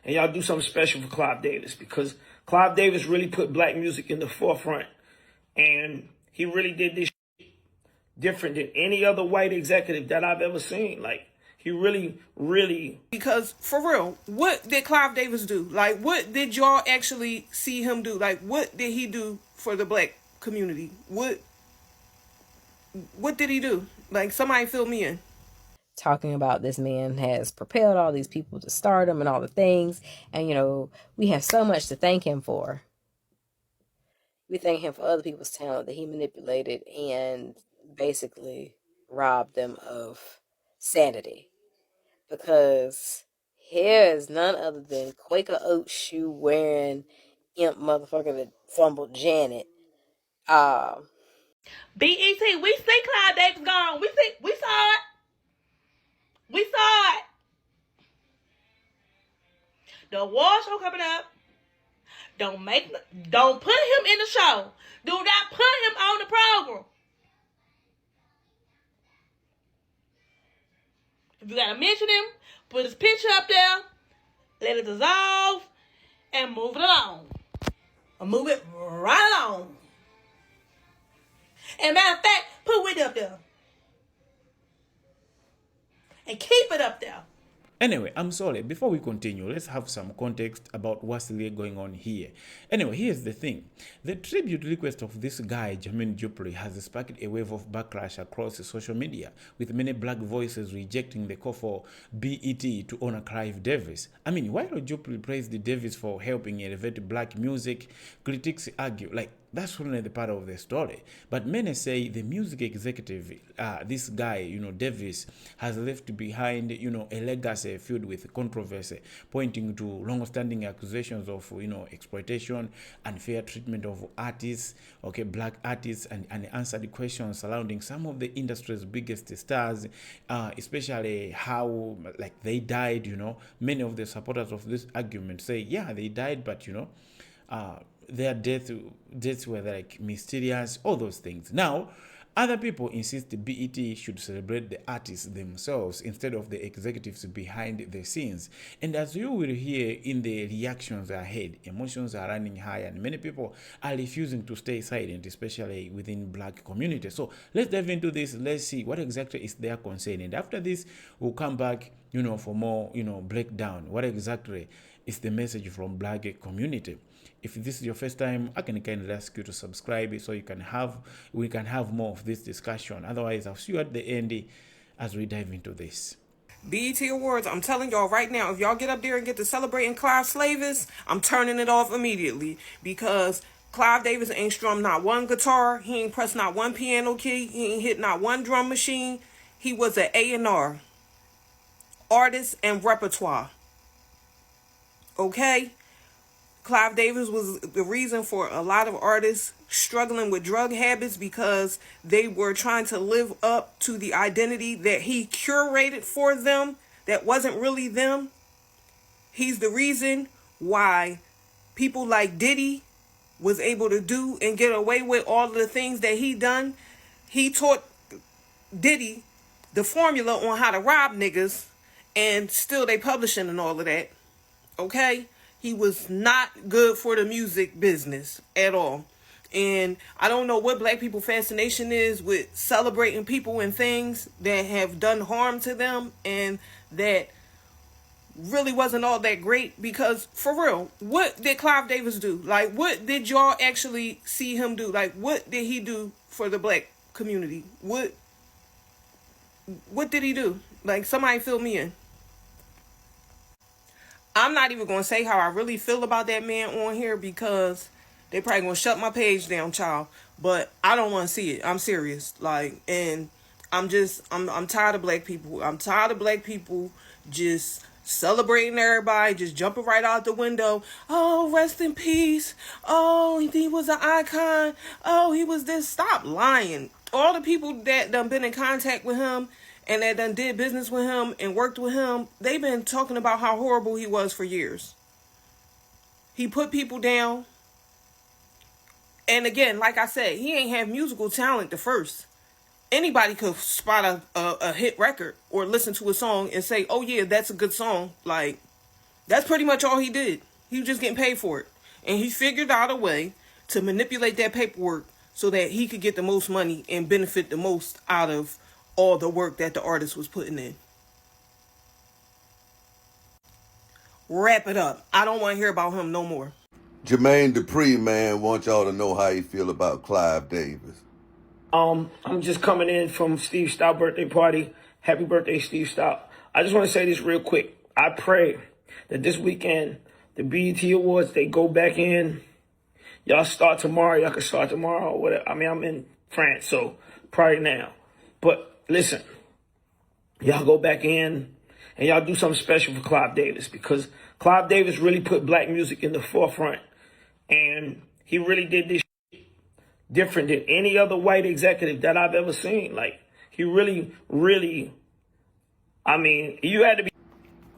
and y'all do something special for Clive Davis, because Clive Davis really put black music in the forefront, and he really did this different than any other white executive that I've ever seen. Like, he really. Because for real, what did Clive Davis do? Like, what did y'all actually see him do? Like, what did he do for the black community? What did he do? Like, somebody fill me in. Talking about this man has propelled all these people to stardom and all the things. And, we have so much to thank him for. We thank him for other people's talent that he manipulated and basically robbed them of sanity. Because here is none other than Quaker Oat shoe wearing imp motherfucker that fumbled Janet. BET, we see Clive Davis gone. We saw it. We saw it. The award show coming up. Don't put him in the show. Do not put him on the program. If you gotta mention him, put his picture up there, let it dissolve, and move it along. Or move it right along. And matter of fact, put Whitney up there. And keep it up there. Anyway, I'm sorry, before we continue, let's have some context about what's really going on here. Anyway, here's the thing. The tribute request of this guy, Jermaine Dupri, has sparked a wave of backlash across social media, with many black voices rejecting the call for BET to honor Clive Davis. I mean, while Dupri praised Davis for helping elevate black music, critics argue, that's only the part of the story. But many say the music executive, this guy, Davis, has left behind, a legacy filled with controversy, pointing to long-standing accusations of, exploitation, unfair treatment of artists, black artists, and unanswered questions surrounding some of the industry's biggest stars, especially how, they died, Many of the supporters of this argument say, yeah, they died, but, their deaths were mysterious, all those things. Now, other people insist BET should celebrate the artists themselves instead of the executives behind the scenes. And as you will hear in the reactions ahead, emotions are running high and many people are refusing to stay silent, especially within black community. So let's dive into this. Let's see what exactly is their concern. And after this, we'll come back, for more, breakdown. What exactly is the message from black community? If this is your first time, I can kindly ask you to subscribe so we can have more of this discussion. Otherwise, I'll see you at the end as we dive into this. BET Awards, I'm telling y'all right now, if y'all get up there and get to celebrating Clive Davis, I'm turning it off immediately, because Clive Davis ain't strummed not one guitar, he ain't pressed not one piano key, he ain't hit not one drum machine. He was an A&R, artist and repertoire. Okay? Clive Davis was the reason for a lot of artists struggling with drug habits, because they were trying to live up to the identity that he curated for them that wasn't really them. He's the reason why people like Diddy was able to do and get away with all of the things that he done. He taught Diddy the formula on how to rob niggas, and still they publishing and all of that. Okay? He was not good for the music business at all. And I don't know what black people fascination is with celebrating people and things that have done harm to them and that really wasn't all that great. Because for real, what did Clive Davis do? Like, what did y'all actually see him do? Like, what did he do for the black community? What did he do? Like, somebody fill me in. I'm not even going to say how I really feel about that man on here, because they probably going to shut my page down, child. But I don't want to see it. I'm serious. And I'm tired of black people. I'm tired of black people just celebrating everybody, just jumping right out the window. Oh, rest in peace. Oh, he was an icon. Oh, he was this. Stop lying. All the people that done been in contact with him and that done did business with him and worked with him, they've been talking about how horrible he was for years. He put people down. And again, like I said, he ain't have musical talent at first. Anybody could spot a hit record or listen to a song and say, oh yeah, that's a good song. Like, That's pretty much all he did. He was just getting paid for it. And he figured out a way to manipulate that paperwork so that he could get the most money and benefit the most out of all the work that the artist was putting in. Wrap it up. I don't want to hear about him no more. Jermaine Dupri, man, want y'all to know how he feel about Clive Davis. I'm just coming in from Steve Stout birthday party. Happy birthday, Steve Stout. I just want to say this real quick. I pray that this weekend, the BET Awards, they go back in. Y'all start tomorrow. Y'all can start tomorrow or whatever. I mean, I'm in France, so probably now. But listen, y'all go back in and y'all do something special for Clive Davis, because Clive Davis really put black music in the forefront. And he really did this different than any other white executive that I've ever seen. Like, he really, I mean, you had to be.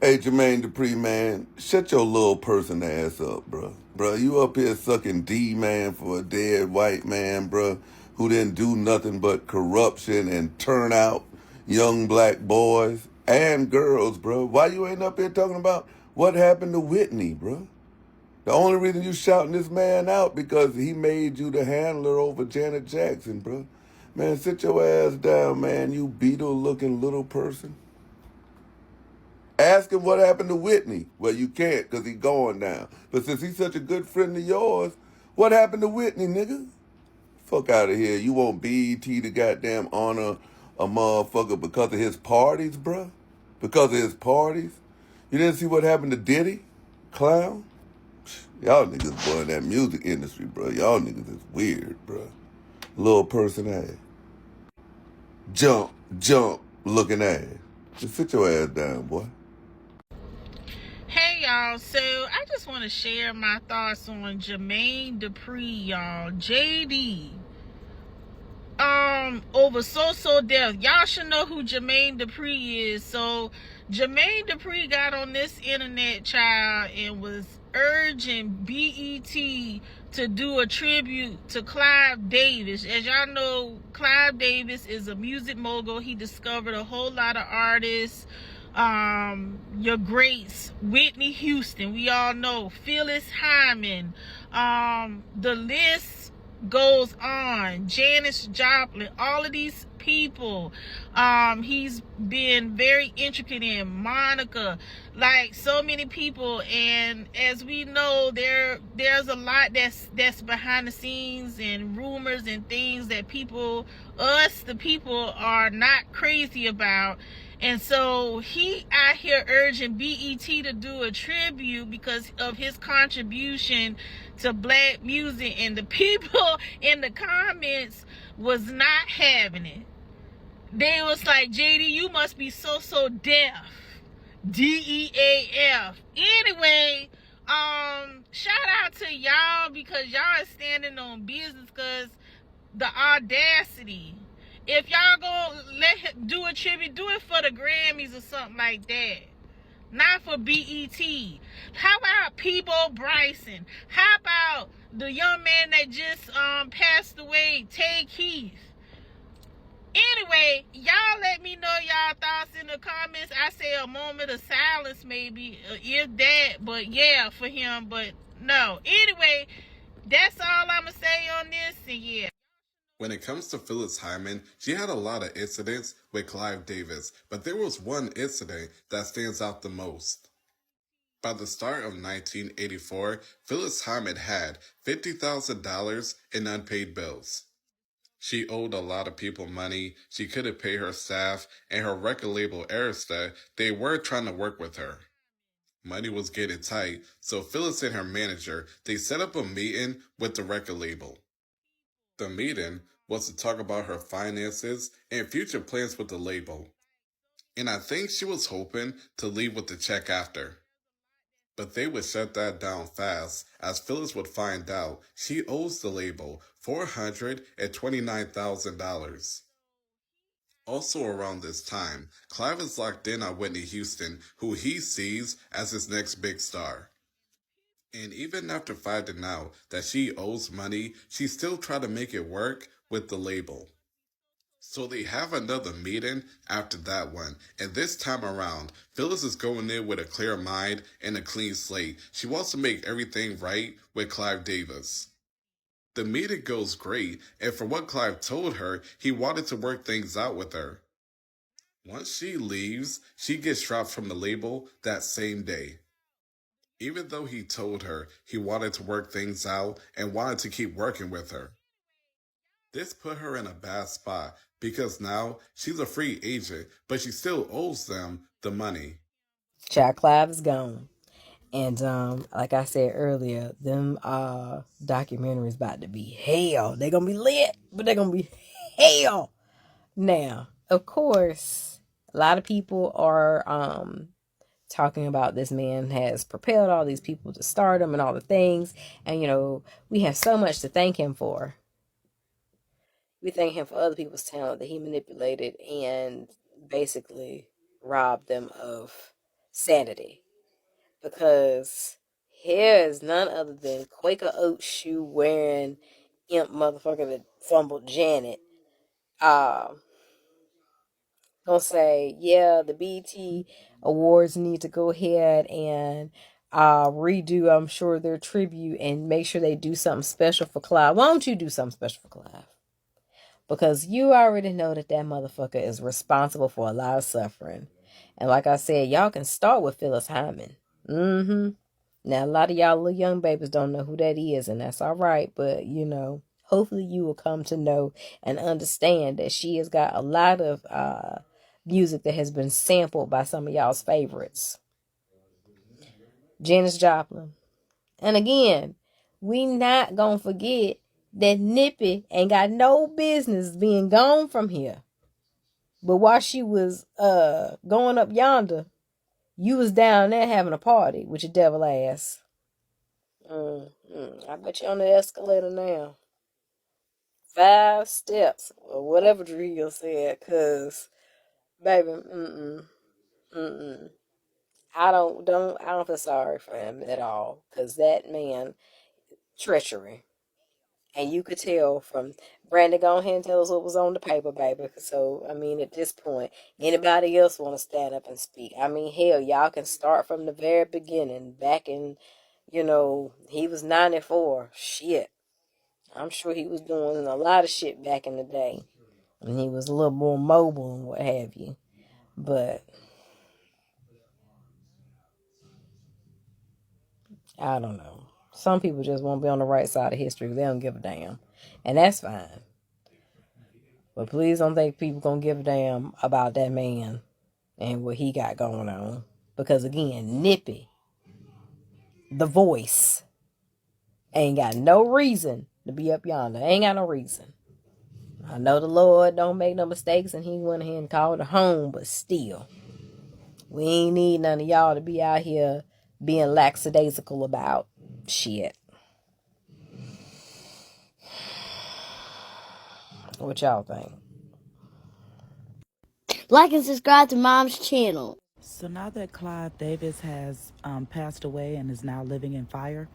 Hey, Jermaine Dupri, man, shut your little person ass up, bro. Bro, you up here sucking D, man, for a dead white man, bro, who didn't do nothing but corruption and turn out young black boys and girls, bro. Why you ain't up here talking about what happened to Whitney, bro? The only reason you shouting this man out because he made you the handler over Janet Jackson, bro. Man, sit your ass down, man, you beetle-looking little person. Ask him what happened to Whitney. Well, you can't because he gone now. But since he's such a good friend of yours, what happened to Whitney, nigga? Fuck out of here. You want BET to goddamn honor a motherfucker because of his parties, bruh? Because of his parties? You didn't see what happened to Diddy? Clown? Y'all niggas, boy, in that music industry, bro. Y'all niggas is weird, bro. Little person ass. Jump, looking ass. Just sit your ass down, boy. Hey y'all, so I just want to share my thoughts on Jermaine Dupri, y'all. JD. Over So Death. Y'all should know who Jermaine Dupri is. So Jermaine Dupri got on this internet, child, and was urging BET to do a tribute to Clive Davis. As y'all know, Clive Davis is a music mogul. He discovered a whole lot of artists. Your greats, Whitney Houston, we all know, Phyllis Hyman, the list goes on, Janis Joplin, all of these people, he's been very intricate in, Monica, like so many people. And as we know, there's a lot that's behind the scenes and rumors and things that the people are not crazy about. And so he out here urging BET to do a tribute because of his contribution to black music, and the people in the comments was not having it. They was like, JD, you must be so deaf. DEAF. Anyway, shout out to y'all because y'all is standing on business, because the audacity. If y'all gonna let him do a tribute, do it for the Grammys or something like that. Not for BET. How about Peabo Bryson? How about the young man that just passed away, Tay Keith? Anyway, y'all let me know y'all thoughts in the comments. I say a moment of silence maybe, if that, but yeah, for him, but no. Anyway, that's all I'm gonna say on this, and yeah. When it comes to Phyllis Hyman, she had a lot of incidents with Clive Davis, but there was one incident that stands out the most. By the start of 1984, Phyllis Hyman had $50,000 in unpaid bills. She owed a lot of people money, she couldn't pay her staff, and her record label Arista, they were trying to work with her. Money was getting tight, so Phyllis and her manager, they set up a meeting with the record label. The meeting was to talk about her finances and future plans with the label. And I think she was hoping to leave with the check after. But they would shut that down fast, as Phyllis would find out she owes the label $429,000. Also around this time, Clive is locked in on Whitney Houston, who he sees as his next big star. And even after finding out that she owes money, she still tried to make it work with the label. So they have another meeting after that one, and this time around, Phyllis is going in with a clear mind and a clean slate. She wants to make everything right with Clive Davis. The meeting goes great, and from what Clive told her, he wanted to work things out with her. Once she leaves, she gets dropped from the label that same day. Even though he told her he wanted to work things out and wanted to keep working with her. This put her in a bad spot because now she's a free agent, but she still owes them the money. Child Clive is gone. And like I said earlier, them documentaries about to be hell. They're gonna be lit, but they're gonna be hell. Now, of course, a lot of people are talking about this man has propelled all these people to stardom and all the things. And we have so much to thank him for. We thank him for other people's talent that he manipulated and basically robbed them of sanity. Because here is none other than Quaker Oat shoe wearing imp motherfucker that fumbled Janet. Gonna say, yeah, the BET Awards need to go ahead and redo, I'm sure, their tribute and make sure they do something special for Clive. Why don't you do something special for Clive? Because you already know that motherfucker is responsible for a lot of suffering. And like I said, y'all can start with Phyllis Hyman. Now, a lot of y'all little young babies don't know who that is, and that's all right. But, hopefully you will come to know and understand that she has got a lot of music that has been sampled by some of y'all's favorites. Janis Joplin. And again, we not going to forget that Nippy ain't got no business being gone from here. But while she was going up yonder, you was down there having a party with your devil ass. I bet you're on the escalator now. 5 steps or whatever Drill said, cause baby, I don't feel sorry for him at all, cause that man treachery, and you could tell from Brandon. Go ahead and tell us what was on the paper, baby. So I mean, at this point, anybody else want to stand up and speak? I mean, hell, y'all can start from the very beginning, back in, he was 94. Shit. I'm sure he was doing a lot of shit back in the day. And he was a little more mobile and what have you. But I don't know. Some people just won't be on the right side of history. They don't give a damn. And that's fine. But please don't think people gonna give a damn about that man and what he got going on. Because again, Nippy, the voice, ain't got no reason to be up yonder. Ain't got no reason. I know the Lord don't make no mistakes and he went ahead and called it home, but still, we ain't need none of y'all to be out here being lackadaisical about shit. What y'all think? Like and subscribe to Mom's channel. So now that Clive Davis has passed away and is now living in fire,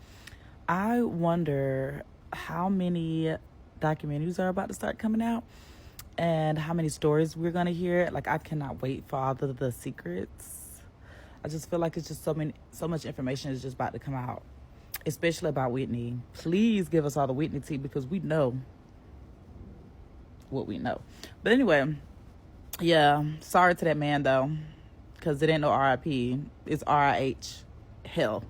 I wonder how many documentaries are about to start coming out and how many stories we're going to hear. Like, I cannot wait for all of the secrets. I just feel like it's just so much information is just about to come out, especially about Whitney. Please give us all the Whitney tea because we know what we know. But anyway, yeah, sorry to that man though, because it ain't no RIP. It's RIH. Hell.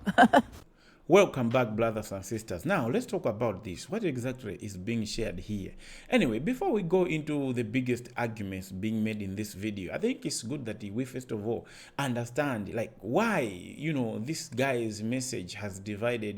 Welcome back, brothers and sisters. Now, let's talk about this. What exactly is being shared here? Anyway, before we go into the biggest arguments being made in this video, I think it's good that we first of all understand, like, why, this guy's message has divided,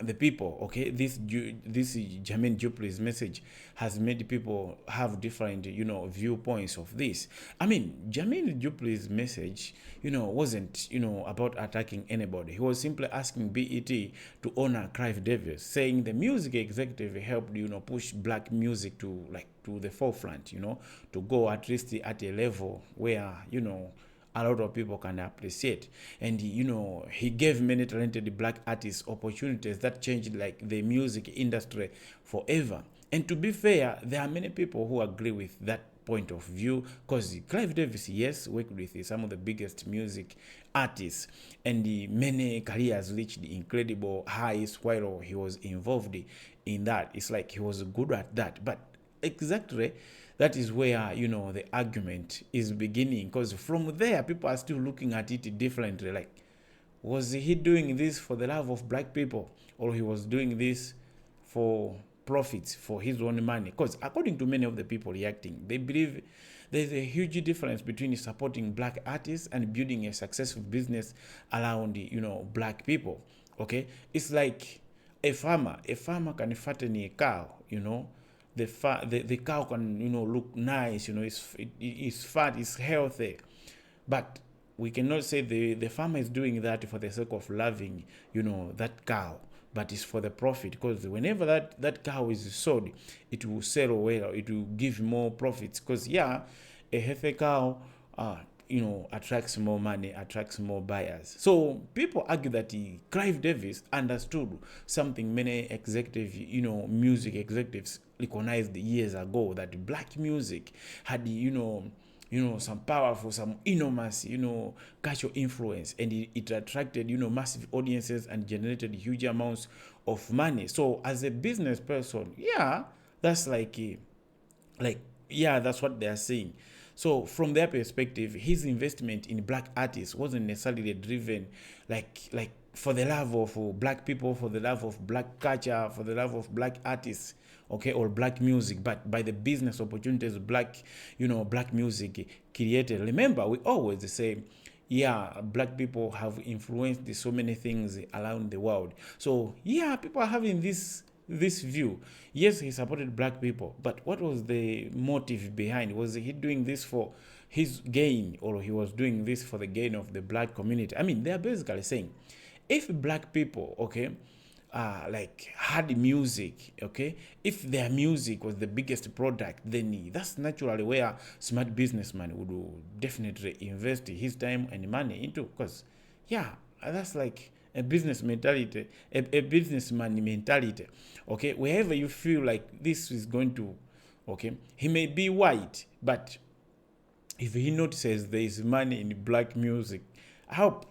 the people, okay? This Jermaine Dupri's message has made people have different, viewpoints of this. I mean, Jermaine Dupri's message, wasn't, about attacking anybody. He was simply asking BET to honor Clive Davis, saying the music executive helped, push black music to the forefront, to go at least at a level where, a lot of people can appreciate. And he gave many talented black artists opportunities that changed the music industry forever. And to be fair, there are many people who agree with that point of view, because Clive Davis, yes, worked with some of the biggest music artists, and many careers reached incredible highs while he was involved in that. It's like he was good at that. But exactly, that is where, the argument is beginning, because from there people are still looking at it differently. Like, was he doing this for the love of black people, or he was doing this for profits, for his own money? Because according to many of the people reacting, they believe there's a huge difference between supporting black artists and building a successful business around, black people. Okay, it's like a farmer can fatten a cow. The cow can, look nice, it's fat, it's healthy, but we cannot say the farmer is doing that for the sake of loving, that cow, but it's for the profit, because whenever that cow is sold, it will sell well, it will give more profits, because a healthy cow, attracts more money, attracts more buyers. So people argue that Clive Davis understood something many executive, music executives recognized years ago, that black music had, some powerful, some enormous, cultural influence, and it attracted, massive audiences and generated huge amounts of money. So as a business person, that's that's what they are saying. So from their perspective, his investment in black artists wasn't necessarily driven like for the love of black people, for the love of black culture, for the love of black artists, okay, or black music, but by the business opportunities black music created. Remember, we always say, black people have influenced so many things around the world. So people are having this view. Yes, he supported black people, but what was the motive behind? Was he doing this for his gain, or he was doing this for the gain of the black community? I mean, they are basically saying, if black people, okay, had music, okay, if their music was the biggest product, then that's naturally where smart businessman would definitely invest his time and money into, because that's like a business mentality, a businessman mentality. Okay, wherever you feel like this is going to, okay, he may be white, but if he notices there is money in black music, I hope.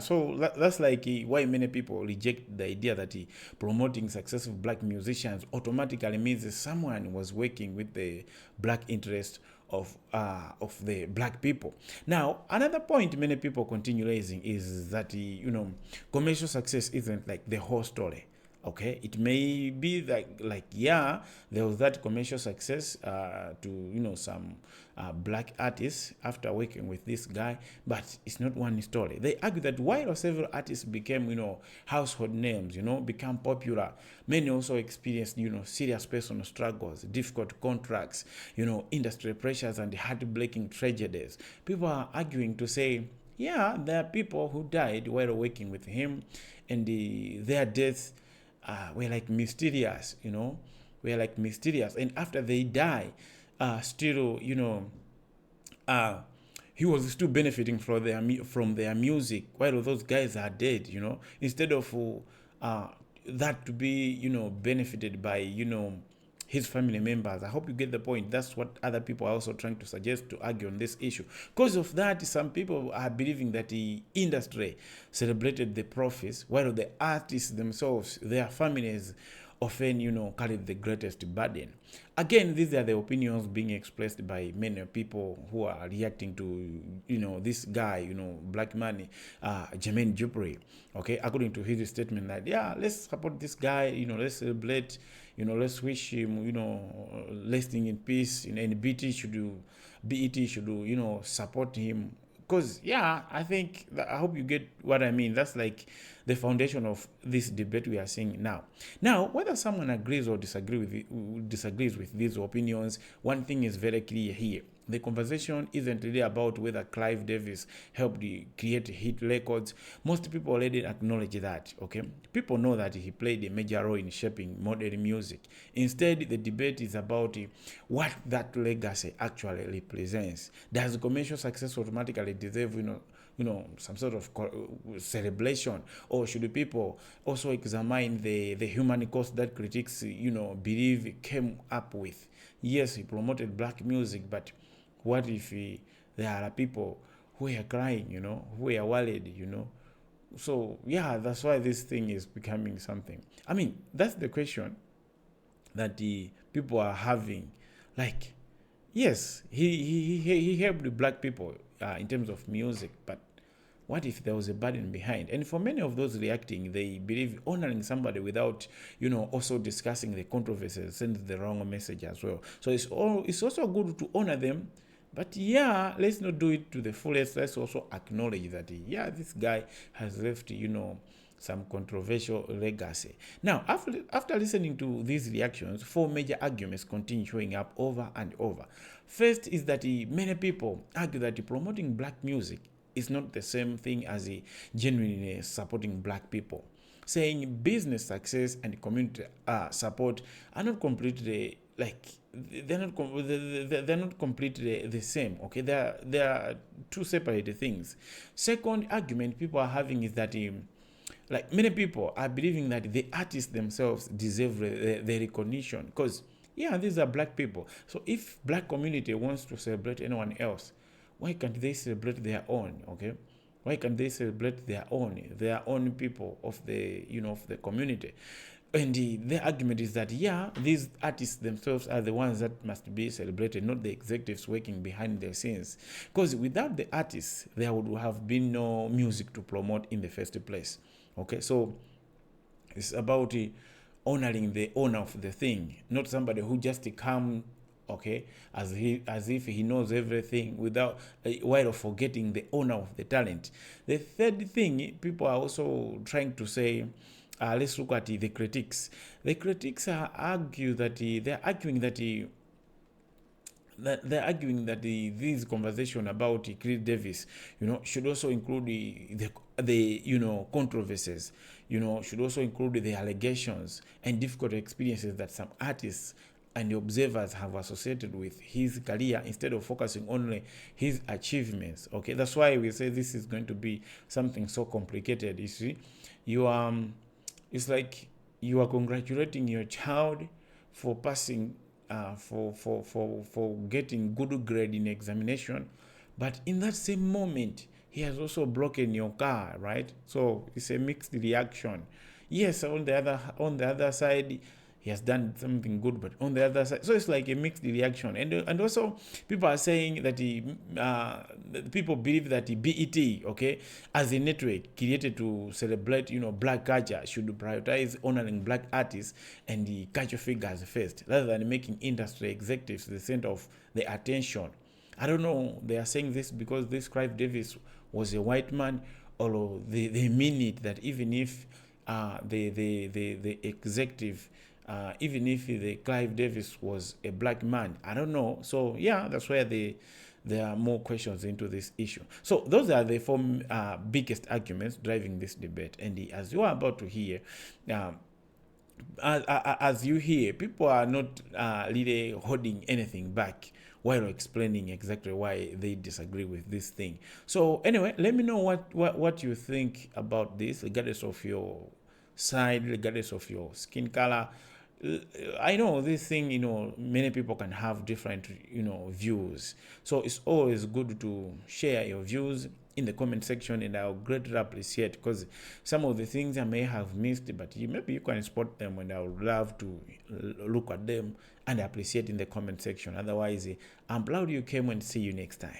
So that's like why many people reject the idea that promoting successful black musicians automatically means someone was working with the black interest of the black people. Now, another point many people continue raising is that commercial success isn't like the whole story. Okay, it may be there was that commercial success to some black artists after working with this guy, but it's not one story. They argue that while several artists became household names, become popular, many also experienced serious personal struggles, difficult contracts, industry pressures, and heartbreaking tragedies. People are arguing to say, there are people who died while working with him, and their deaths were like mysterious, and after they die, still, he was still benefiting from their music while those guys are dead, instead of that to be, benefited by, his family members. I hope you get the point. That's what other people are also trying to suggest to argue on this issue. Because of that, some people are believing that the industry celebrated the profits, while the artists themselves, their families, often, carried the greatest burden. Again, these are the opinions being expressed by many people who are reacting to, this guy, Black Money, Jermaine Dupri. Okay, according to his statement that, let's support this guy, let's celebrate, let's wish him, resting in peace, and BT should do, support him. Because, I think, I hope you get what I mean. That's like the foundation of this debate we are seeing now. Now, whether someone agrees or disagrees with these opinions, one thing is very clear here. The conversation isn't really about whether Clive Davis helped create hit records. Most people already acknowledge that, okay? People know that he played a major role in shaping modern music. Instead, the debate is about what that legacy actually represents. Does commercial success automatically deserve, some sort of celebration, or should people also examine the human cost that critics, believe came up with? Yes, he promoted black music, but what if there are people who are crying, who are worried, So yeah, that's why this thing is becoming something. I mean, that's the question that the people are having. Like, yes, he helped the black people in terms of music, but what if there was a burden behind? And for many of those reacting, they believe honoring somebody without, also discussing the controversies sends the wrong message as well. So it's also good to honor them, but yeah, let's not do it to the fullest. Let's also acknowledge that, this guy has left, some controversial legacy. Now, after listening to these reactions, four major arguments continue showing up over and over. First is that many people argue that promoting black music is not the same thing as genuinely supporting black people, saying business success and community support are not completely they're not completely the same. Okay, they are two separate things. Second argument people are having is that many people are believing that the artists themselves deserve the recognition, because these are black people. So if black community wants to celebrate anyone else, why can't they celebrate their own? Okay, why can't they celebrate their own people of the of the community? And the argument is that these artists themselves are the ones that must be celebrated, not the executives working behind the scenes, because without the artists there would have been no music to promote in the first place. Okay, so it's about honoring the owner of the thing, not somebody who just come, okay, as if he knows everything without while forgetting the owner of the talent. The third thing people are also trying to say, let's look at the critics. The critics are arguing that this conversation about Clive Davis, should also include the controversies, should also include the allegations and difficult experiences that some artists and the observers have associated with his career, instead of focusing only his achievements. Okay, that's why we say this is going to be something so complicated. You see, it's like you are congratulating your child for passing, for getting good grade in examination, but in that same moment he has also broken your car, right? So it's a mixed reaction. Yes, on the other side he has done something good, but on the other side, so it's like a mixed reaction. And also people are saying that people believe that BET, okay, as a network created to celebrate black culture, should prioritize honoring black artists and the culture figures first, rather than making industry executives the center of the attention. I don't know, they are saying this because this Clive Davis was a white man, or they mean it that even if the executive, even if the Clive Davis was a black man, I don't know. So that's where there are more questions into this issue. So those are the four biggest arguments driving this debate. And as you are about to hear, as you hear, people are not really holding anything back while explaining exactly why they disagree with this thing. So anyway, let me know what you think about this, regardless of your side, regardless of your skin color. I know this thing, many people can have different, views. So it's always good to share your views in the comment section, and I'll greatly appreciate, because some of the things I may have missed, but maybe you can spot them, and I would love to look at them and appreciate in the comment section. Otherwise, I'm proud you came, and see you next time.